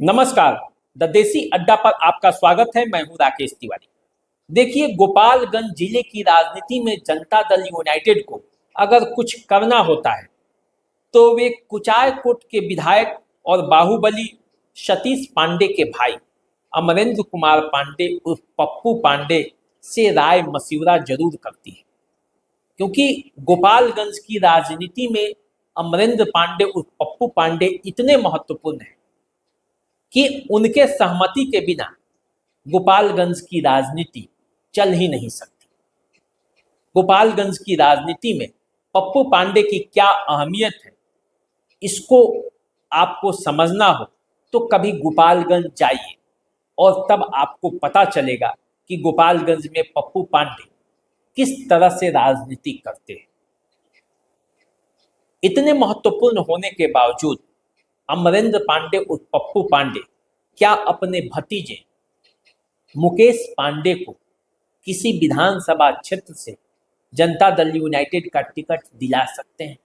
नमस्कार। द देसी अड्डा पर आपका स्वागत है। मैं हूं राकेश तिवारी। देखिए, गोपालगंज जिले की राजनीति में जनता दल यूनाइटेड को अगर कुछ करना होता है तो वे कुचायकोट के विधायक और बाहुबली सतीश पांडे के भाई अमरेंद्र कुमार पांडे उर्फ पप्पू पांडे से राय मशविरा जरूर करती है, क्योंकि गोपालगंज की राजनीति में अमरेंद्र पांडे उर्फ पप्पू पांडे इतने महत्वपूर्ण हैं कि उनके सहमति के बिना गोपालगंज की राजनीति चल ही नहीं सकती। गोपालगंज की राजनीति में पप्पू पांडे की क्या अहमियत है, इसको आपको समझना हो तो कभी गोपालगंज जाइए और तब आपको पता चलेगा कि गोपालगंज में पप्पू पांडे किस तरह से राजनीति करते हैं। इतने महत्वपूर्ण होने के बावजूद अमरेंद्र पांडे उर्फ पप्पू पांडे क्या अपने भतीजे मुकेश पांडे को किसी विधानसभा क्षेत्र से जनता दल यूनाइटेड का टिकट दिला सकते हैं?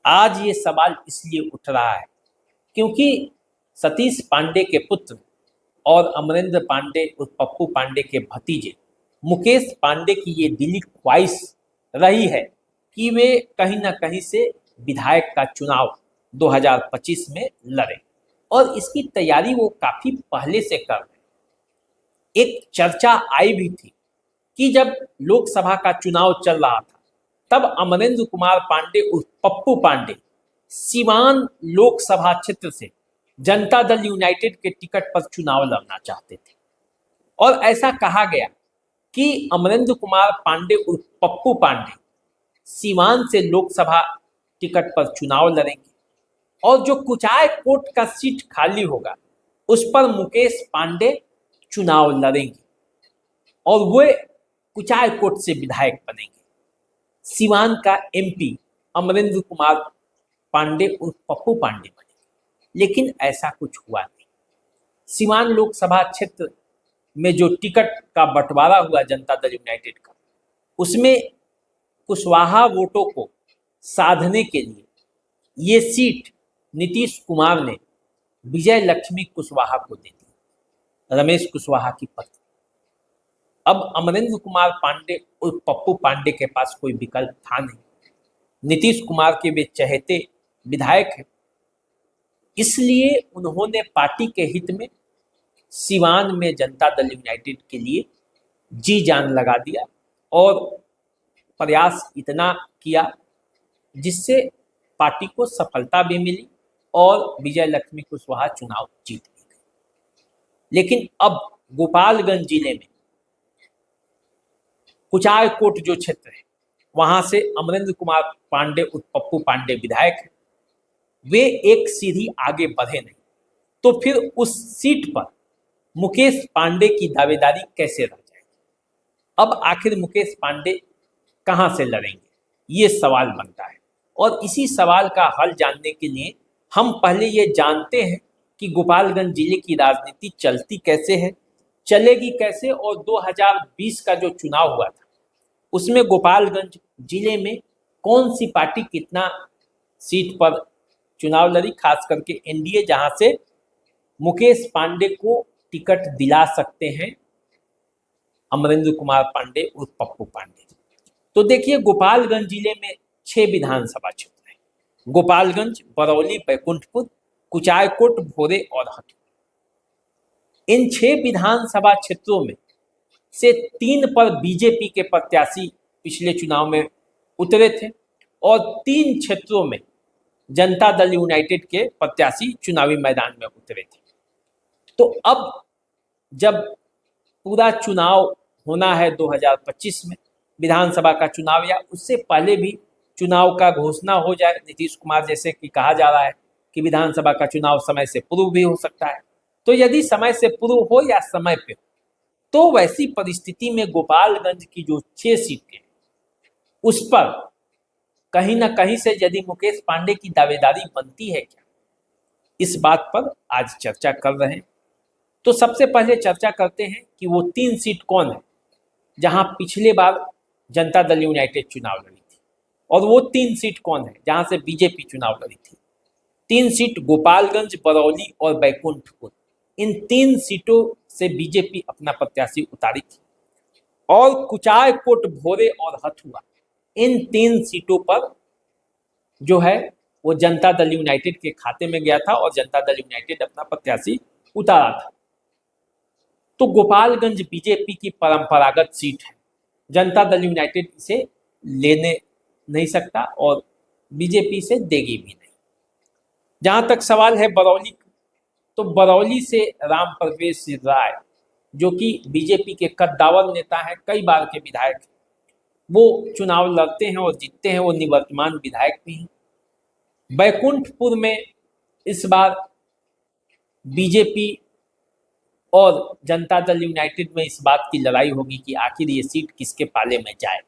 आज ये सवाल इसलिए उठ रहा है क्योंकि सतीश पांडे के पुत्र और अमरेंद्र पांडे उर्फ पप्पू पांडे के भतीजे मुकेश पांडे की ये दिली ख्वाहिश रही है कि वे कहीं ना कहीं से विधायक का चुनाव 2025 में लड़े, और इसकी तैयारी वो काफी पहले से कर रहे। एक चर्चा आई भी थी कि जब लोकसभा का चुनाव चल रहा था तब अमरेंद्र कुमार पांडे उर्फ पप्पू पांडे सीवान लोकसभा क्षेत्र से जनता दल यूनाइटेड के टिकट पर चुनाव लड़ना चाहते थे, और ऐसा कहा गया कि अमरेंद्र कुमार पांडे उर्फ पप्पू पांडे सीवान से लोकसभा टिकट पर चुनाव लड़ेंगे और जो कुचायकोट का सीट खाली होगा उस पर मुकेश पांडे चुनाव लड़ेंगे और वे कुचायकोट से विधायक बनेंगे। सीवान का एमपी अमरेंद्र कुमार पांडे उर्फ पप्पू पांडे बनेंगे, लेकिन ऐसा कुछ हुआ नहीं। सीवान लोकसभा क्षेत्र में जो टिकट का बंटवारा हुआ जनता दल यूनाइटेड का, उसमें कुशवाहा वोटों को साधने के लिए ये सीट नीतीश कुमार ने विजय लक्ष्मी कुशवाहा को दे दी, रमेश कुशवाहा की पत्नी। अब अमरेंद्र कुमार पांडे और पप्पू पांडे के पास कोई विकल्प था नहीं। नीतीश कुमार के वे चहेते विधायक हैं, इसलिए उन्होंने पार्टी के हित में सीवान में जनता दल यूनाइटेड के लिए जी जान लगा दिया और प्रयास इतना किया जिससे पार्टी को सफलता भी मिली और विजय लक्ष्मी कुशवाहा चुनाव जीत भी गई। लेकिन अब गोपालगंज जिले में कुचायकोट जो क्षेत्र है वहां से अमरेंद्र कुमार पांडे उर्फ पप्पू पांडे विधायक है, वे एक सीढ़ी आगे बढ़े नहीं, तो फिर उस सीट पर मुकेश पांडे की दावेदारी कैसे रह जाएगी? अब आखिर मुकेश पांडे कहां से लड़ेंगे, ये सवाल बनता है। और इसी सवाल का हल जानने के लिए हम पहले ये जानते हैं कि गोपालगंज जिले की राजनीति चलती कैसे है, चलेगी कैसे, और 2020 का जो चुनाव हुआ था उसमें गोपालगंज जिले में कौन सी पार्टी कितना सीट पर चुनाव लड़ी, खास करके एनडीए, जहां से मुकेश पांडे को टिकट दिला सकते हैं अमरेंद्र कुमार पांडे उर्फ पप्पू पांडे। तो देखिए, गोपालगंज जिले में 6 विधानसभा क्षेत्र हैं: गोपालगंज, बरौली, बैकुंठपुर, कुचायकोट, भोरे और हथुआ। इन 6 विधानसभा क्षेत्रों में से 3 पर बीजेपी के प्रत्याशी पिछले चुनाव में उतरे थे और 3 क्षेत्रों में जनता दल यूनाइटेड के प्रत्याशी चुनावी मैदान में उतरे थे। तो अब जब पूरा चुनाव होना है 2025 में, विधानसभा का चुनाव या उससे पहले भी चुनाव का घोषणा हो जाए, नीतीश कुमार जैसे कि कहा जा रहा है कि विधानसभा का चुनाव समय से पूर्व भी हो सकता है, तो यदि समय से पूर्व हो या समय पे हो, तो वैसी परिस्थिति में गोपालगंज की जो 6 सीटें उस पर कहीं ना कहीं से यदि मुकेश पांडे की दावेदारी बनती है क्या, इस बात पर आज चर्चा कर रहे हैं। तो सबसे पहले चर्चा करते हैं कि वो 3 सीट कौन है जहां पिछले बार जनता दल यूनाइटेड चुनाव लड़ी थी, और वो 3 सीट कौन है जहां से बीजेपी चुनाव लड़ी थी। 3 सीट गोपालगंज, बरौली और बैकुंठपुर, इन 3 सीटों से बीजेपी अपना प्रत्याशी उतारी थी और कुचायकोट, भोरे और हथुआ, इन 3 सीटों पर जो है वो जनता दल यूनाइटेड के खाते में गया था और जनता दल यूनाइटेड अपना प्रत्याशी उतारा था। तो गोपालगंज बीजेपी की परंपरागत सीट है, जनता दल यूनाइटेड इसे लेने नहीं सकता और बीजेपी से देगी भी नहीं। जहां तक सवाल है बरौली, तो बरौली से राम प्रवेश राय जो कि बीजेपी के कद्दावर नेता हैं, कई बार के विधायक, वो चुनाव लड़ते हैं और जीतते हैं, वो निवर्तमान विधायक भी हैं। बैकुंठपुर में इस बार बीजेपी और जनता दल यूनाइटेड में इस बात की लड़ाई होगी कि आखिर ये सीट किसके पाले में जाए,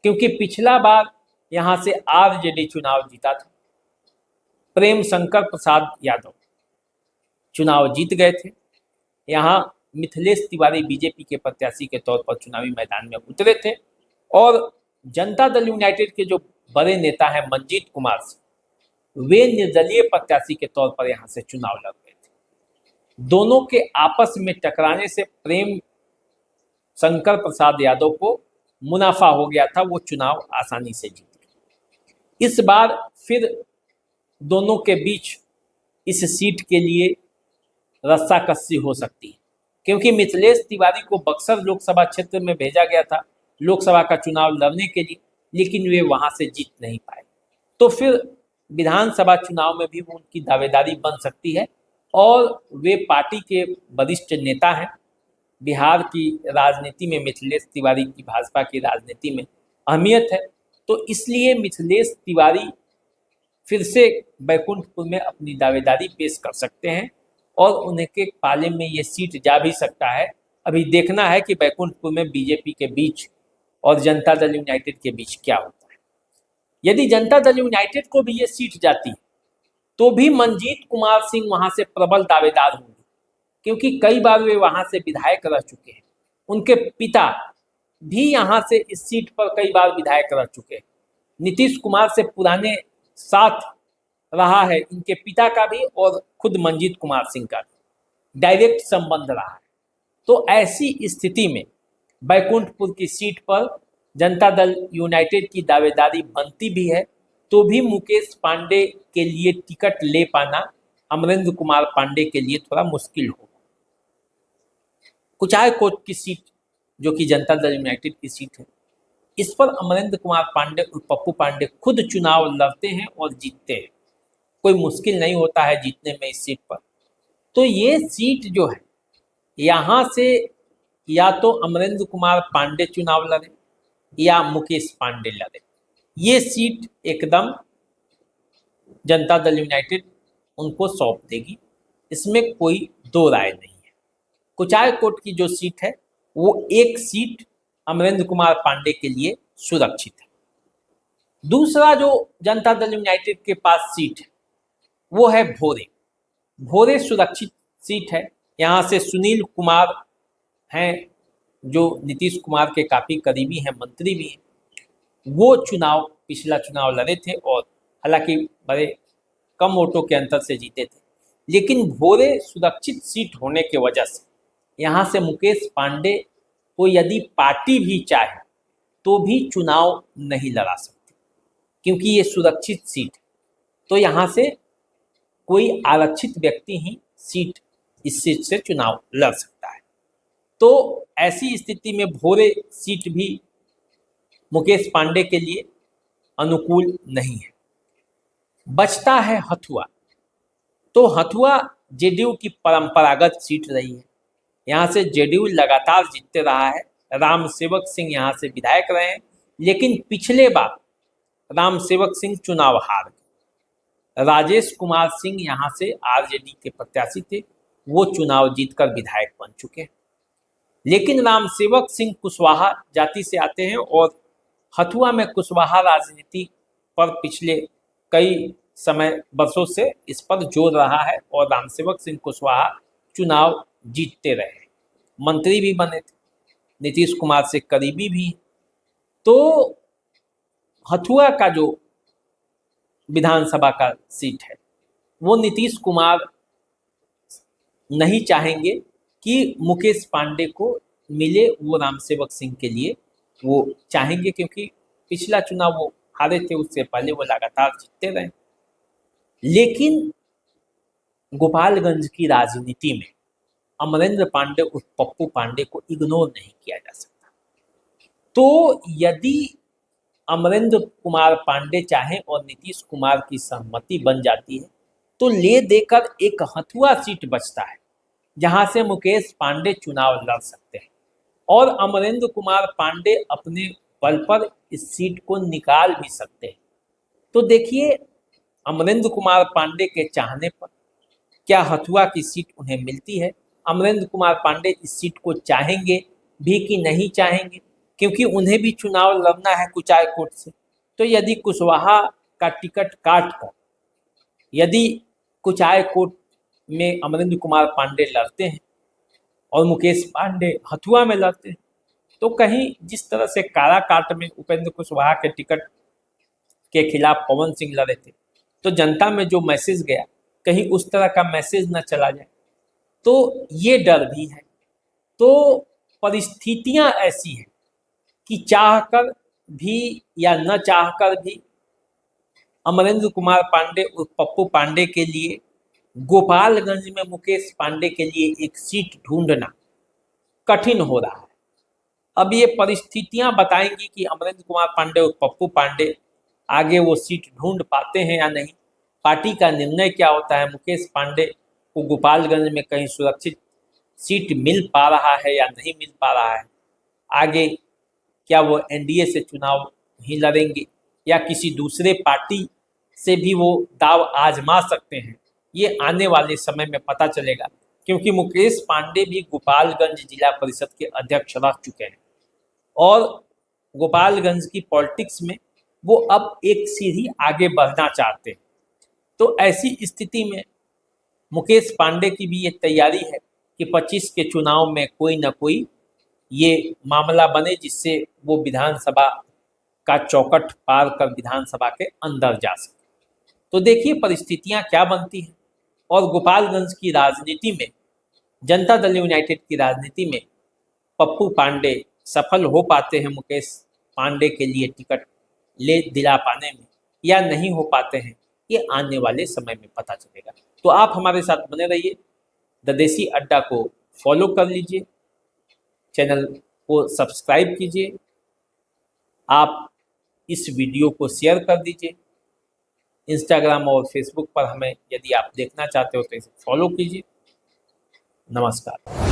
क्योंकि पिछला बार यहां से आरजेडी चुनाव जीता था, प्रेम शंकर प्रसाद यादव चुनाव जीत गए थे। यहाँ मिथिलेश तिवारी बीजेपी के प्रत्याशी के तौर पर चुनावी मैदान में उतरे थे और जनता दल यूनाइटेड के जो बड़े नेता हैं मंजीत कुमार सिंह, वे निर्दलीय प्रत्याशी के तौर पर यहाँ से चुनाव लड़ गए थे। दोनों के आपस में टकराने से प्रेम शंकर प्रसाद यादव को मुनाफा हो गया था, वो चुनाव आसानी से जीत गए। इस बार फिर दोनों के बीच इस सीट के लिए रस्साकसी हो सकती है, क्योंकि मिथिलेश तिवारी को बक्सर लोकसभा क्षेत्र में भेजा गया था लोकसभा का चुनाव लड़ने के लिए, लेकिन वे वहां से जीत नहीं पाए। तो फिर विधानसभा चुनाव में भी उनकी दावेदारी बन सकती है और वे पार्टी के वरिष्ठ नेता हैं। बिहार की राजनीति में मिथिलेश तिवारी की, भाजपा की राजनीति में अहमियत है, तो इसलिए मिथिलेश तिवारी फिर से बैकुंठपुर में अपनी दावेदारी पेश कर सकते हैं और उनके पाले में ये सीट जा भी सकता है। अभी देखना है कि बैकुंठपुर में बीजेपी के बीच और जनता दल यूनाइटेड के बीच क्या होता है। यदि जनता दल यूनाइटेड को भी ये सीट जाती है तो भी मंजीत कुमार सिंह वहां से प्रबल दावेदार होंगे, क्योंकि कई बार वे वहां से विधायक रह चुके हैं। उनके पिता भी यहाँ से इस सीट पर कई बार विधायक रह चुके हैं। नीतीश कुमार से पुराने साथ रहा है इनके पिता का भी और खुद मंजीत कुमार सिंह का भी डायरेक्ट संबंध रहा है। तो ऐसी स्थिति में बैकुंठपुर की सीट पर जनता दल यूनाइटेड की दावेदारी बनती भी है तो भी मुकेश पांडे के लिए टिकट ले पाना अमरेंद्र कुमार पांडे के लिए थोड़ा मुश्किल होगा। कुचायकोट की सीट जो कि जनता दल यूनाइटेड की सीट है, इस पर अमरेंद्र कुमार पांडे और पप्पू पांडे खुद चुनाव लड़ते हैं और जीतते हैं। कोई मुश्किल नहीं होता है जीतने में इस सीट पर। तो ये सीट जो है, यहाँ से या तो अमरेंद्र कुमार पांडे चुनाव लड़े या मुकेश पांडे लड़े, ये सीट एकदम जनता दल यूनाइटेड उनको सौंप देगी, इसमें कोई दो राय नहीं है। कुचायकोट की जो सीट है वो एक सीट अमरेंद्र कुमार पांडे के लिए सुरक्षित है। दूसरा जो जनता दल यूनाइटेड के पास सीट है वो है भोरे। भोरे सुरक्षित सीट है, यहाँ से सुनील कुमार हैं जो नीतीश कुमार के काफ़ी करीबी हैं, मंत्री भी हैं। वो चुनाव पिछला चुनाव लड़े थे और हालांकि बड़े कम वोटों के अंतर से जीते थे, लेकिन भोरे सुरक्षित सीट होने के वजह से यहाँ से मुकेश पांडे को यदि पार्टी भी चाहे तो भी चुनाव नहीं लड़ा सकती, क्योंकि ये सुरक्षित सीट है। तो यहाँ से कोई आरक्षित व्यक्ति ही सीट इस सीट से चुनाव लड़ सकता है। तो ऐसी स्थिति में भोरे सीट भी मुकेश पांडे के लिए अनुकूल नहीं है। बचता है हथुआ। तो हथुआ जेडीयू की परंपरागत सीट रही है, यहाँ से जेडीयू लगातार जीतते रहा है। राम सेवक सिंह यहाँ से विधायक रहे हैं, लेकिन पिछले बार राम सेवक सिंह चुनाव हार गए। राजेश कुमार सिंह यहाँ से आरजेडी के प्रत्याशी थे, वो चुनाव जीतकर विधायक बन चुके हैं। लेकिन राम सेवक सिंह कुशवाहा जाति से आते हैं और हथुआ में कुशवाहा राजनीति पर पिछले कई समय वर्षों से इस पर जोर रहा है और राम सेवक सिंह कुशवाहा चुनाव जीतते रहे, मंत्री भी बने थे, नीतीश कुमार से करीबी भी। तो हथुआ का जो विधानसभा का सीट है वो नीतीश कुमार नहीं चाहेंगे कि मुकेश पांडे को मिले वो रामसेवक सिंह के लिए, वो चाहेंगे क्योंकि पिछला चुनाव वो हारे थे, उससे पहले वो लगातार जीतते रहे। लेकिन गोपालगंज की राजनीति में अमरेंद्र पांडे उर्फ पप्पू पांडे को इग्नोर नहीं किया जा सकता। तो यदि अमरेंद्र कुमार पांडे चाहें और नीतीश कुमार की सहमति बन जाती है तो ले देकर एक हथुआ सीट बचता है जहां से मुकेश पांडे चुनाव लड़ सकते हैं और अमरेंद्र कुमार पांडे अपने बल पर इस सीट को निकाल भी सकते हैं। तो देखिए, अमरेंद्र कुमार पांडे के चाहने पर क्या हथुआ की सीट उन्हें मिलती है? अमरेंद्र कुमार पांडे इस सीट को चाहेंगे भी कि नहीं चाहेंगे, क्योंकि उन्हें भी चुनाव लड़ना है कुचायकोट से। तो यदि कुशवाहा का टिकट काट कर यदि कुचायकोट में अमरेंद्र कुमार पांडे लड़ते हैं और मुकेश पांडे हथुआ में लड़ते हैं तो कहीं जिस तरह से काराकाट में उपेंद्र कुशवाहा के टिकट के खिलाफ पवन सिंह लड़े थे तो जनता में जो मैसेज गया कहीं उस तरह का मैसेज न चला जाए, तो ये डर भी है। तो परिस्थितियां ऐसी हैं कि चाहकर भी या न चाहकर भी अमरेंद्र कुमार पांडे और पप्पू पांडे के लिए गोपालगंज में मुकेश पांडे के लिए एक सीट ढूंढना कठिन हो रहा है। अब ये परिस्थितियां बताएंगी कि अमरेंद्र कुमार पांडे और पप्पू पांडे आगे वो सीट ढूंढ पाते हैं या नहीं। पार्टी का निर्णय क्या होता है, मुकेश पांडे को गोपालगंज में कहीं सुरक्षित सीट मिल पा रहा है या नहीं मिल पा रहा है, आगे क्या वो एनडीए से चुनाव ही लड़ेंगे या किसी दूसरे पार्टी से भी वो दाव आजमा सकते हैं, ये आने वाले समय में पता चलेगा। क्योंकि मुकेश पांडे भी गोपालगंज जिला परिषद के अध्यक्ष रह चुके हैं और गोपालगंज की पॉलिटिक्स में वो अब एक सीढ़ी आगे बढ़ना चाहते हैं। तो ऐसी स्थिति में मुकेश पांडे की भी ये तैयारी है कि 25 के चुनाव में कोई ना कोई ये मामला बने जिससे वो विधानसभा का चौखट पार कर विधानसभा के अंदर जा सके। तो देखिए परिस्थितियां क्या बनती हैं और गोपालगंज की राजनीति में, जनता दल यूनाइटेड की राजनीति में पप्पू पांडे सफल हो पाते हैं मुकेश पांडे के लिए टिकट ले दिला पाने में या नहीं हो पाते हैं, ये आने वाले समय में पता चलेगा। तो आप हमारे साथ बने रहिए, द देसी अड्डा को फॉलो कर लीजिए, चैनल को सब्सक्राइब कीजिए, आप इस वीडियो को शेयर कर दीजिए। इंस्टाग्राम और फेसबुक पर हमें यदि आप देखना चाहते हो तो इसे फॉलो कीजिए। नमस्कार।